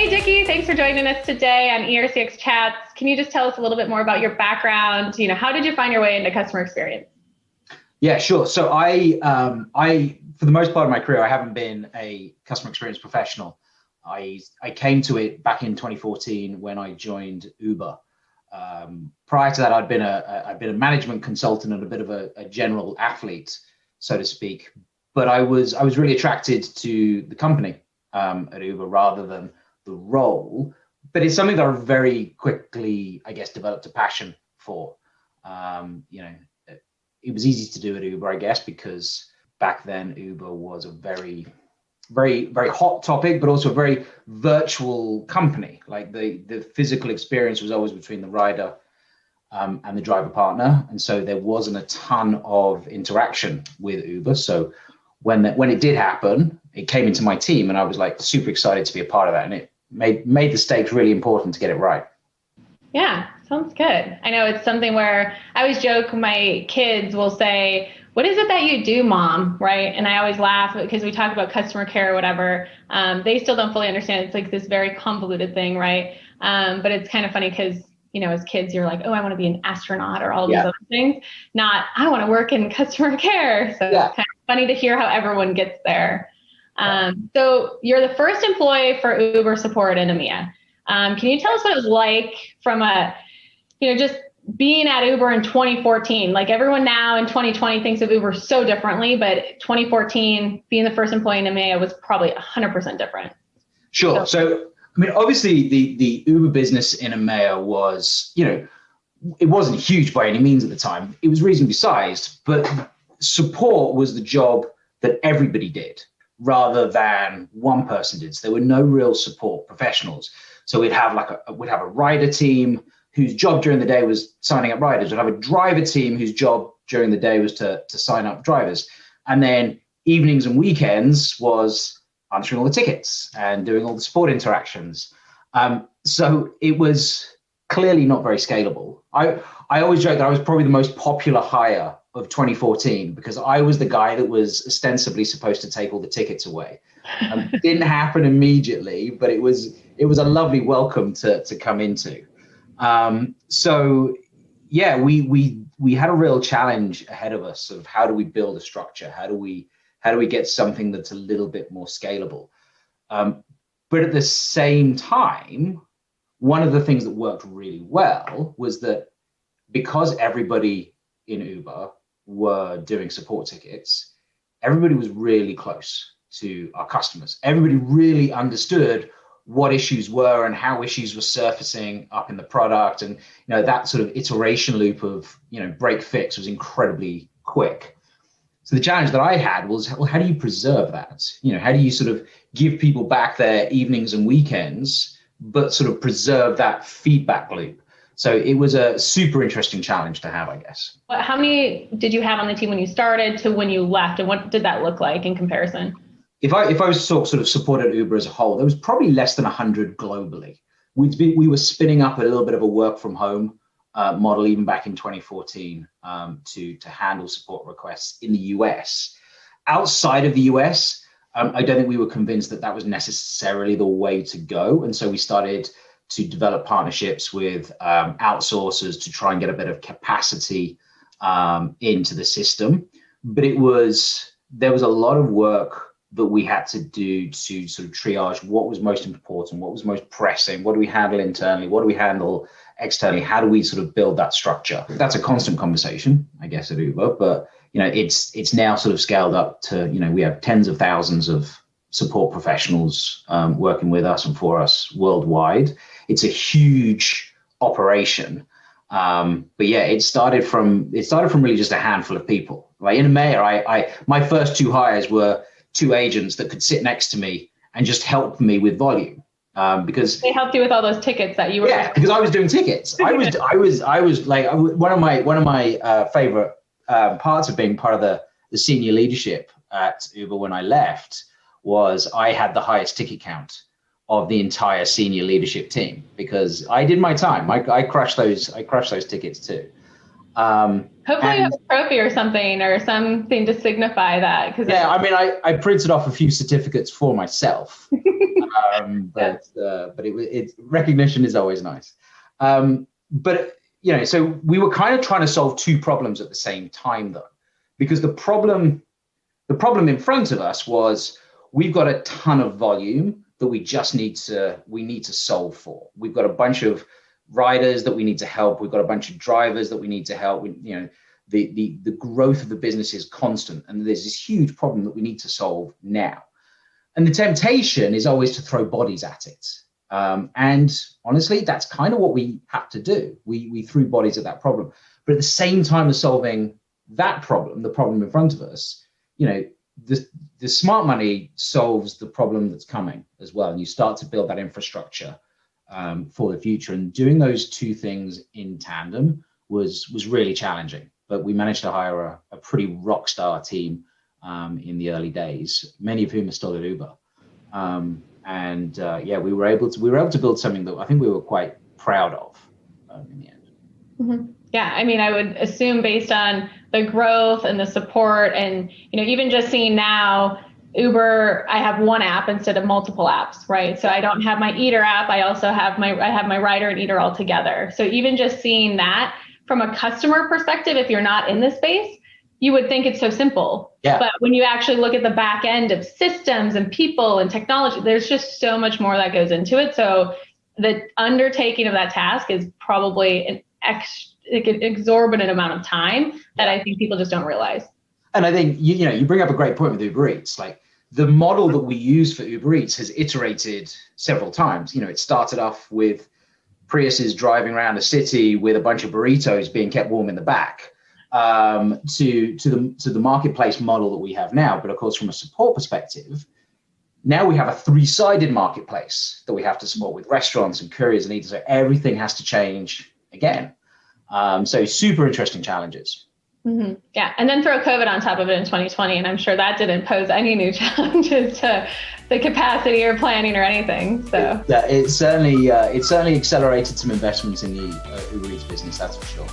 Hey, Dickie, thanks for joining us today on ERCx Chats. Can you just tell us a little bit more about your background? How did you find your way into customer experience? Yeah, sure. So for the most part of my career, I haven't been a customer experience professional. I came to it back in 2014 when I joined Uber. Prior to that, I'd been a management consultant and a bit of a general athlete, so to speak. But I was really attracted to the company at Uber rather than the role. But it's something that I very quickly, I guess, developed a passion for. It was easy to do at Uber, I guess, because back then Uber was a very, very, very hot topic, but also a very virtual company. Like the physical experience was always between the rider and the driver partner. And so there wasn't a ton of interaction with Uber. So when it did happen, it came into my team and I was like super excited to be a part of that. And it made the stakes really important to get it right. Yeah, sounds good. I know it's something where I always joke, my kids will say, "What is it that you do, Mom?" Right? And I always laugh because we talk about customer care or whatever. They still don't fully understand. It's like this very convoluted thing, right? But it's kind of funny because, as kids, you're like, "Oh, I want to be an astronaut," or all these other things. Not, "I want to work in customer care." So It's kind of funny to hear how everyone gets there. So you're the first employee for Uber support in EMEA. Can you tell us what it was like from just being at Uber in 2014? Like everyone now in 2020 thinks of Uber so differently, but 2014, being the first employee in EMEA was probably 100% different. Sure. So, obviously the Uber business in EMEA was, it wasn't huge by any means at the time. It was reasonably sized, but support was the job that everybody did rather than one person did. So there were no real support professionals. So we'd have a rider team whose job during the day was signing up riders. We'd have a driver team whose job during the day was to sign up drivers. And then evenings and weekends was answering all the tickets and doing all the support interactions. So it was clearly not very scalable. I always joke that I was probably the most popular hire of 2014 because I was the guy that was ostensibly supposed to take all the tickets away. Didn't happen immediately, but it was a lovely welcome to come into. So yeah, we had a real challenge ahead of us of how do we build a structure? How do we get something that's a little bit more scalable? But at the same time, one of the things that worked really well was that because everybody in Uber were doing support tickets, everybody was really close to our customers. Everybody really understood what issues were and how issues were surfacing up in the product. And that sort of iteration loop of break fix was incredibly quick. So the challenge that I had was, well, how do you preserve that? How do you sort of give people back their evenings and weekends, but sort of preserve that feedback loop? So it was a super interesting challenge to have, I guess. How many did you have on the team when you started to when you left, and what did that look like in comparison? If I was sort of supported Uber as a whole, there was probably less than 100 globally. We were spinning up a little bit of a work from home model even back in 2014 to handle support requests in the US. Outside of the US, I don't think we were convinced that was necessarily the way to go. And so we started to develop partnerships with outsourcers to try and get a bit of capacity into the system. But there was a lot of work that we had to do to sort of triage what was most important, what was most pressing, what do we handle internally, what do we handle externally, how do we sort of build that structure? That's a constant conversation, I guess, at Uber, but it's now sort of scaled up to, we have tens of thousands of support professionals working with us and for us worldwide. It's a huge operation. But yeah, it started from really just a handful of people. Like in EMEA, my first two hires were two agents that could sit next to me and just help me with volume. Because they helped you with all those tickets that you were. Yeah, because I was doing tickets. I was like one of my favorite parts of being part of the senior leadership at Uber when I left was I had the highest ticket count of the entire senior leadership team because I did my time. I crushed those tickets too. Hopefully you have a trophy or something to signify that. Yeah, I mean, I printed off a few certificates for myself, but recognition is always nice. But so we were kind of trying to solve two problems at the same time, though, because the problem in front of us was we've got a ton of volume that we need to solve for. We've got a bunch of riders that we need to help. We've got a bunch of drivers that we need to help. The growth of the business is constant, and there's this huge problem that we need to solve now. And the temptation is always to throw bodies at it. And honestly, that's kind of what we had to do. We threw bodies at that problem. But at the same time as solving that problem, the problem in front of us, the smart money solves the problem that's coming as well. And you start to build that infrastructure for the future. And doing those two things in tandem was really challenging. But we managed to hire a pretty rock star team in the early days, many of whom are still at Uber. We were able to build something that I think we were quite proud of in the end. Mm-hmm. Yeah, I mean, I would assume based on the growth and the support, and even just seeing now Uber, I have one app instead of multiple apps, right? So I don't have my Eater app. I also have my Rider and Eater all together. So even just seeing that from a customer perspective, if you're not in this space, you would think it's so simple. Yeah. But when you actually look at the back end of systems and people and technology, there's just so much more that goes into it. So the undertaking of that task is probably an exorbitant amount of time that I think people just don't realize. And I think you bring up a great point with Uber Eats. Like, the model that we use for Uber Eats has iterated several times. It started off with Priuses driving around a city with a bunch of burritos being kept warm in the back, to the marketplace model that we have now. But of course, from a support perspective, now we have a three-sided marketplace that we have to support with restaurants and couriers and eaters. So everything has to change again. So super interesting challenges. Mm-hmm. Yeah, and then throw COVID on top of it in 2020, and I'm sure that didn't pose any new challenges to the capacity or planning or anything. So it certainly accelerated some investments in the Uber Eats business, that's for sure.